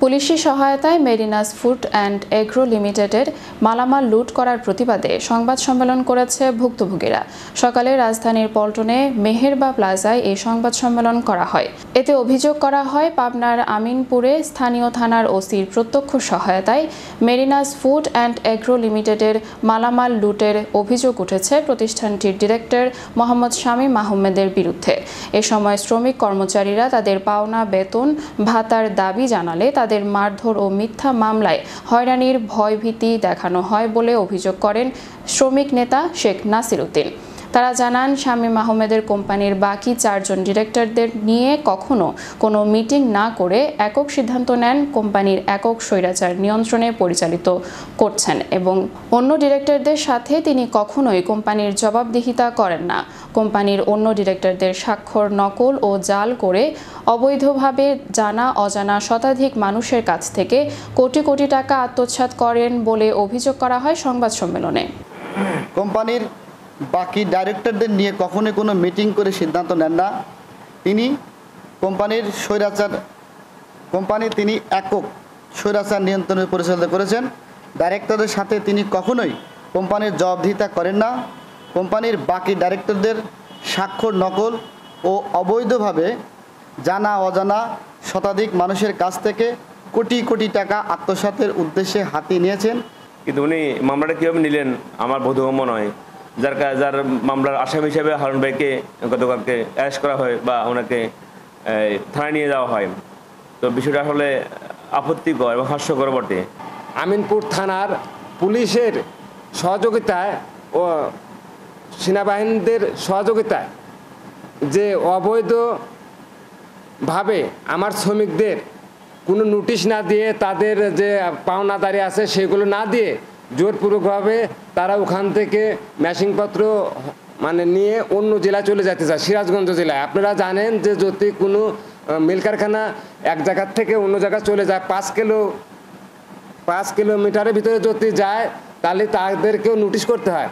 পুলিশি সহায়তায় মেরিনাস food and agro লিমিটেডের মালামাল লুট করার প্রতিবাদে সংবাদ সম্মেলন করেছে ভুক্তভোগীরা। সকালে রাজধানীর পল্টনে মেহেরবা প্লাজায় এই সংবাদ সম্মেলন করা হয়। এতে অভিযোগ করা হয়, পাবনার আমিনপুরে স্থানীয় থানার ওসির প্রত্যক্ষ সহায়তায় মেরিনাস ফুড অ্যান্ড এগ্রো লিমিটেডের মালামাল লুটের অভিযোগ উঠেছে প্রতিষ্ঠানটির ডিরেক্টর মোহাম্মদ শামীম আহমেদের বিরুদ্ধে। এ সময় শ্রমিক কর্মচারীরা তাদের পাওনা বেতন ভাতার দাবি জানালে তাদের মারধর ও মিথ্যা মামলায় হয়রানির ভয়ভীতি দেখানো হয় বলে অভিযোগ করেন শ্রমিক নেতা শেখ নাসির উদ্দিন। তারা জানান, শামীম আহমেদের কোম্পানির বাকি 4 জন ডিরেক্টরদের নিয়ে কখনো কোনো মিটিং না করে একক সিদ্ধান্ত নেন কোম্পানির একক স্বৈরাচার নিয়ন্ত্রণে পরিচালিত করছেন এবং অন্য ডিরেক্টরদের সাথে তিনি কখনোই কোম্পানির জবাবদিহিতা করেন না। কোম্পানির অন্য ডিরেক্টরদের স্বাক্ষর নকল ও জাল করে অবৈধভাবে জানা অজানা শতাধিক মানুষের কাছ থেকে কোটি কোটি টাকা আত্মসাৎ করেন বলে অভিযোগ করা হয় সংবাদ সম্মেলনে। কোম্পানির বাকি ডাইরেক্টরদের নিয়ে কখনোই কোনো মিটিং করে সিদ্ধান্ত নেন না। তিনি তিনি একক স্বৈরাচার নিয়ন্ত্রণে পরিচালিত করেছেন। ডাইরেক্টরদের সাথে তিনি কখনোই কোম্পানির জবাবদিহিতা করেন না। কোম্পানির বাকি ডাইরেক্টরদের স্বাক্ষর নকল ও অবৈধভাবে জানা অজানা শতাধিক মানুষের কাছ থেকে কোটি কোটি টাকা আত্মসাতের উদ্দেশ্যে হাতিয়ে নিয়েছেন। কিন্তু উনি মামলাটা কীভাবে নিলেন আমার বোধগম্য নয়। যার মামলার আসামি হিসেবে হারুন ভাইকে গতকালকে অ্যারেস্ট করা হয় বা ওনাকে থানায় নিয়ে যাওয়া হয়, তো বিষয়টা আসলে আপত্তিকর এবং হাস্যকর বটে। আমিনপুর থানার পুলিশের সহযোগিতায় ও সেনাবাহিনীদের সহযোগিতায় যে অবৈধভাবে আমার শ্রমিকদের কোনো নোটিশ না দিয়ে তাদের যে পাওনাদারি আছে সেগুলো না দিয়ে জোরপূর্বকভাবে তারা ওখান থেকে মেশিনপত্র নিয়ে অন্য জেলায় চলে যেতে চায়, সিরাজগঞ্জ জেলায়। আপনারা জানেন যে যদি কোনো মিল কারখানা এক জায়গার থেকে অন্য জায়গায় চলে যায় 5 কিলোমিটারের ভিতরে যদি যায় তাহলে তাদেরকেও নোটিশ করতে হয়।